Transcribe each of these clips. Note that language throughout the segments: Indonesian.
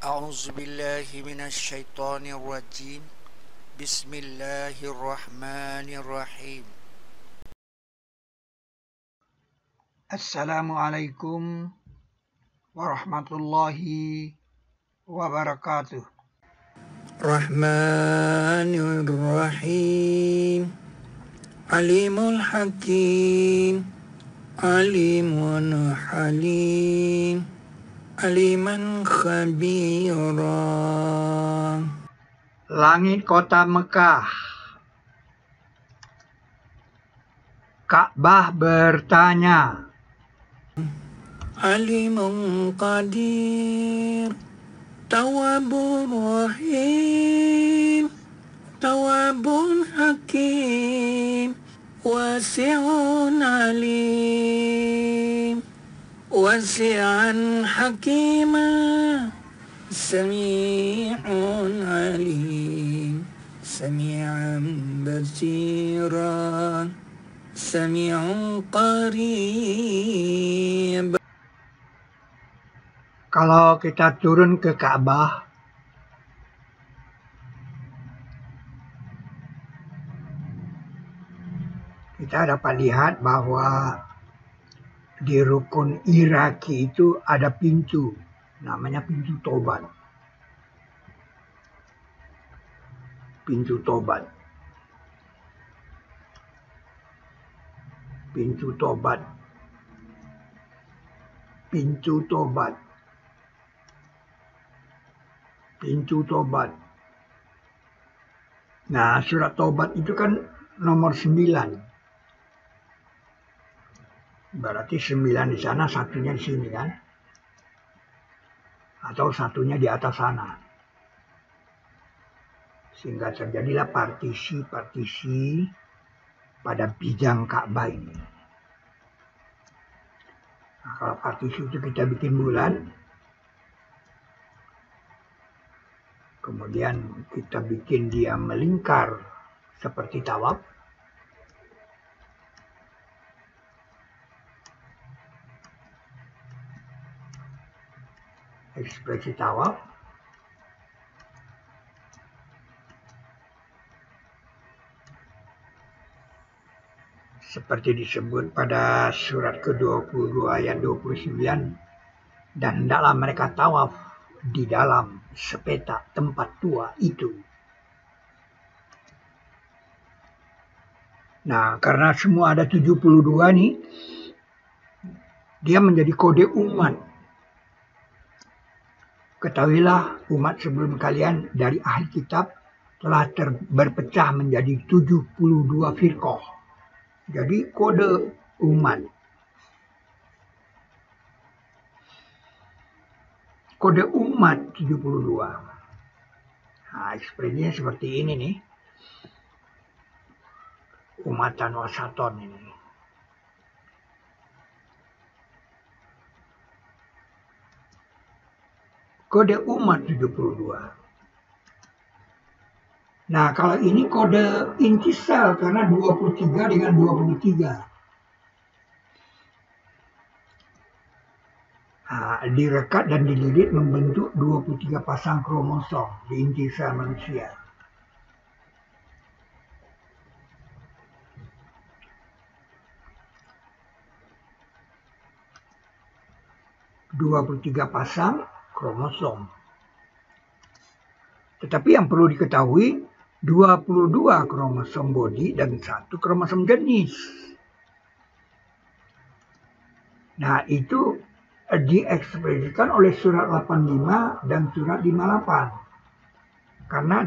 أعوذ بالله من الشيطان الرجيم بسم الله الرحمن الرحيم. Assalamualaikum warahmatullahi wabarakatuh. Rahmanir-Rahim, Alimul Hakim, Alimun Halim, Aliman Khabira. Langit kota Mekah. Ka'bah bertanya, Alimun Qadir, Tawwabur Rahim, Tawwabun Hakim, Wasi'un Alim, Wasi'an Hakima, Sami'un Alim, Sami'an Basiran, Sami'un Qarib. kalau kita turun ke Ka'bah, kita dapat lihat bahwa di rukun Iraki itu ada pintu, namanya pintu tobat. Pintu tobat. Pintu tobat. Pintu tobat. Pintu tobat. Nah, surat tobat itu kan nomor 9. Berarti 9 di sana, satunya di sini kan? Atau satunya di atas sana. Sehingga terjadilah partisi-partisi pada bijang Ka'bah ini. Nah, kalau partisi itu kita bikin bulan, kemudian kita bikin dia melingkar seperti tawaf. Ekspresi tawaf. Seperti disebut pada surat ke-22 ayat 29. Dan hendaklah mereka tawaf di dalam sepetak tempat tua itu. Nah, karena semua ada 72 nih, dia menjadi kode umat. Ketahuilah umat sebelum kalian dari ahli kitab telah berpecah menjadi 72 firqah. Jadi kode umat. Kode umat 72. Nah, ekspresinya seperti ini nih. Umatan wasaton ini. Kode umat 72. Nah, kalau ini kode intisal karena 23 dengan 23. Nah, direkat dan dililit membentuk 23 pasang kromosom di intisal manusia. (23 pasang kromosom. Tetapi yang perlu diketahui, 22 kromosom body dan 1 kromosom jenis. Nah, itu diekspresikan oleh surat 85 dan surat 58. Karena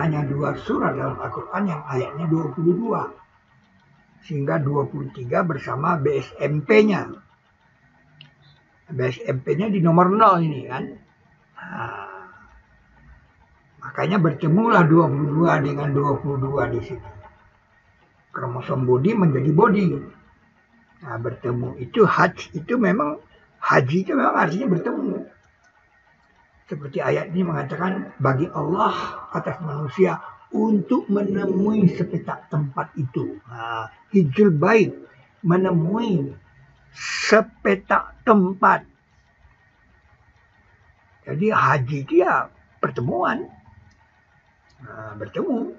hanya dua surat dalam Al-Quran yang ayatnya 22. Sehingga 23 bersama BSMP-nya. BSMP-nya di nomor 0 ini kan. Nah, makanya bertemulah 22 dengan 22 di sini. Kromosom body menjadi body. Nah, bertemu itu haji itu memang artinya bertemu. Seperti ayat ini mengatakan bagi Allah atas manusia untuk menemui sepetak tempat itu. Nah, hijrul bait, menemui sepetak tempat. Jadi haji itu ya pertemuan. Bertemu.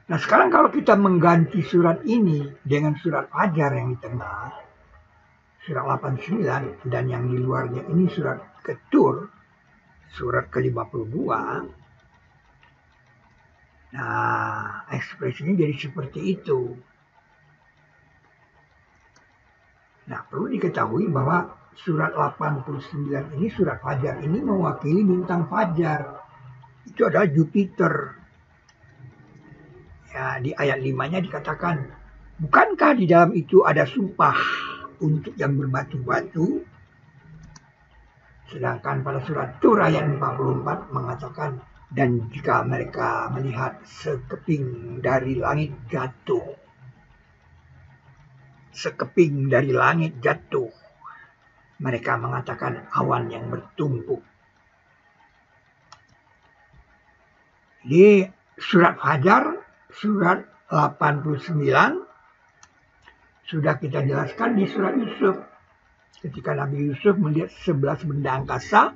Nah sekarang kalau kita mengganti surat ini dengan surat Fajar yang di tengah, surat 89, dan yang di luarnya ini surat Ketur, surat ke-52, nah ekspresinya jadi seperti itu. Nah perlu diketahui bahwa surat 89 ini, surat Fajar ini mewakili bintang Fajar. Itu adalah Jupiter. Ya, di ayat 5-nya dikatakan, bukankah di dalam itu ada sumpah untuk yang berbatu-batu? Sedangkan pada surat Tur ayat 44 mengatakan, dan jika mereka melihat sekeping dari langit jatuh. Sekeping dari langit jatuh. Mereka mengatakan awan yang bertumpuk. Di surat Fajar, surat 89 sudah kita jelaskan di surat Yusuf. Ketika Nabi Yusuf melihat 11 benda angkasa,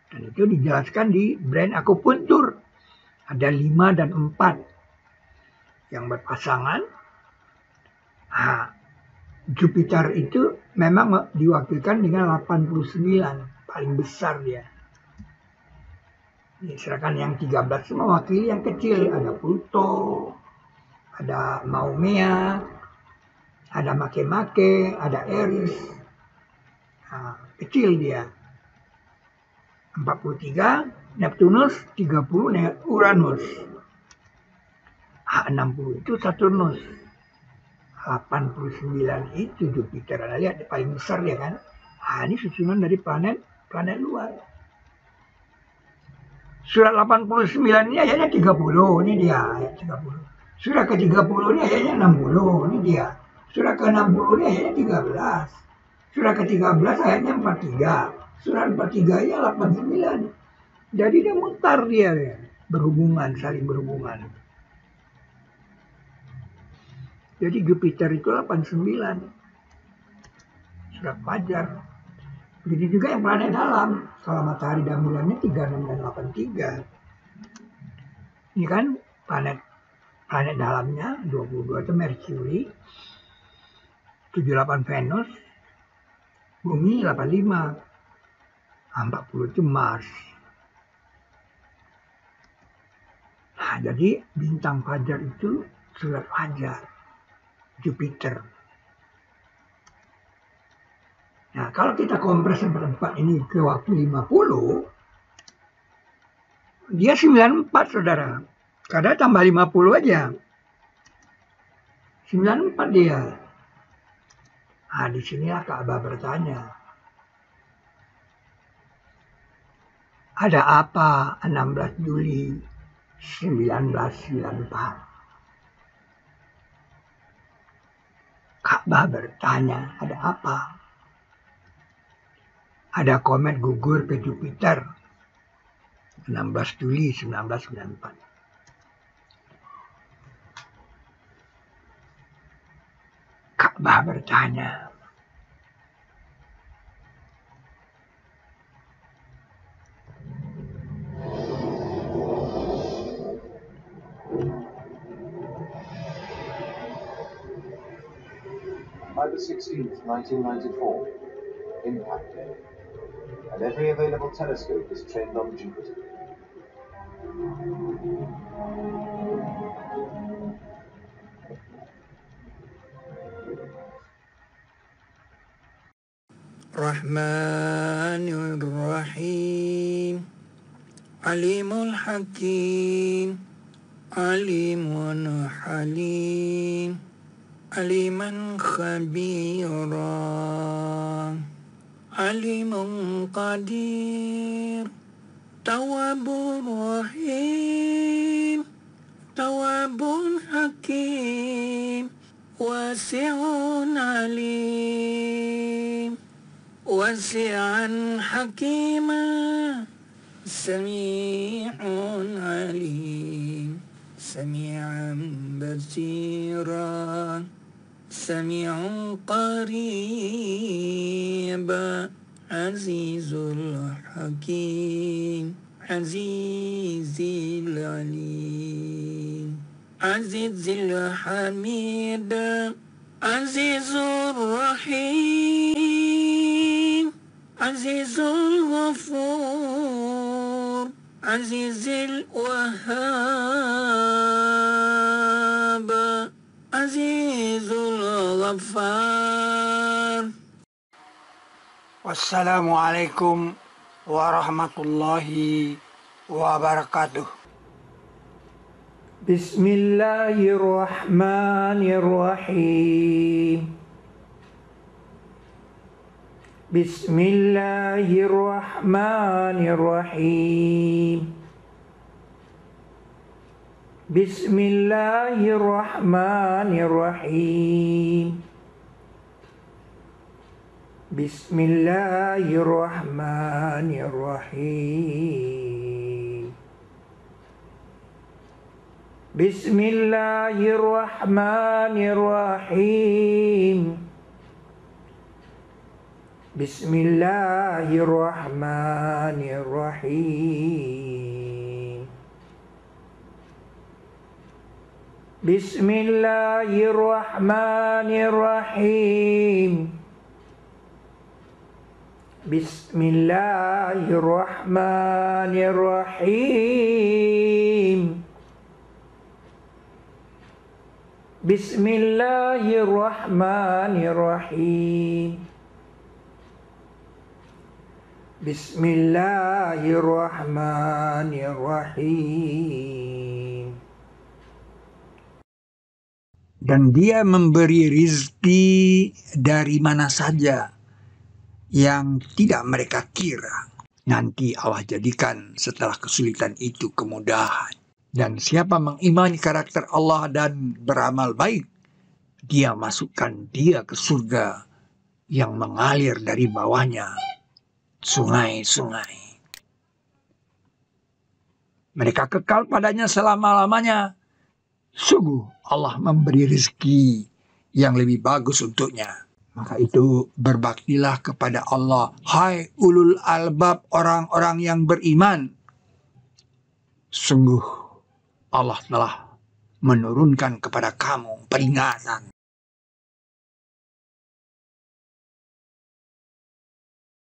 dan itu dijelaskan di Brain Akupuntur. Ada 5 dan 4 yang berpasangan. Jupiter itu memang diwakilkan dengan 89, paling besar dia. Sedangkan yang 13 mewakili yang kecil. Ada Pluto, ada Maumea, ada Makemake, ada Eris. Kecil dia. 43 Neptunus, 30 Uranus. 60 itu Saturnus. 89 itu Jupiter. Anda lihat paling besar dia kan. Ini susunan dari planet luar. Surat 89 ini ayatnya 30, ini dia ayat 30. Surat ke-30 ini ayatnya 60, ini dia. Surat ke-60 ini ayatnya 13. Surat ke-13 ayatnya 43. Surat 43 nya 89. Jadi dia mutar dia berhubungan, saling berhubungan. Jadi Jupiter itu 89. Surat Fajar. Begitu juga yang planet dalam. Kalau matahari dan bulannya 36 dan 83. Ini kan planet dalamnya 22 itu Mercury, 78 Venus, Bumi 85, 40 itu Mars. Nah, jadi bintang Fajar itu surat Fajar, Jupiter. Nah, kalau kita kompres yang berempat ini ke waktu 50, dia 94, saudara. Kadang tambah 50 aja. 94 dia. Disinilah Ka'bah bertanya. Ada apa 16 Juli 1994? Ka'bah bertanya, ada apa? Ada komet gugur ke Jupiter 16 Juli 1994. Ka'bah bertanya. By the 16th, 1994, impact day, and every available telescope is trained on Jupiter. Rahmanir-Rahim, Alimul Hakim, Alimun Halim, Aliman Khabira, Alimun Qadir, Tawwabur Rahim, Tawwabun Hakim, Wasi'un Alim, Wasi'an Hakima, Sami'un Alim, Sami'an Basira, Sami'un Qarib. عزيز الحكيم عزيز العليم عزيز الحميد عزيز الرحيم عزيز الغفور عزيز الوهاب عزيز الغفار. Wassalamualaikum warahmatullahi wabarakatuh. Bismillahirrahmanirrahim. Bismillahirrahmanirrahim. Bismillahirrahmanirrahim. Bismillahirrahmanirrahim. Bismillahirrahmanirrahim. Bismillahirrahmanirrahim. Bismillahirrahmanirrahim. Bismillahirrahmanirrahim. Bismillahirrahmanirrahim. Bismillahirrahmanirrahim. Dan Dia memberi rizki dari mana saja yang tidak mereka kira. Nanti Allah jadikan setelah kesulitan itu kemudahan. Dan siapa mengimani karakter Allah dan beramal baik, Dia masukkan dia ke surga yang mengalir dari bawahnya sungai-sungai. Mereka kekal padanya selama-lamanya. Sungguh Allah memberi rezeki yang lebih bagus untuknya. Maka itu berbaktilah kepada Allah. Hai ulul albab, orang-orang yang beriman. Sungguh Allah telah menurunkan kepada kamu peringatan.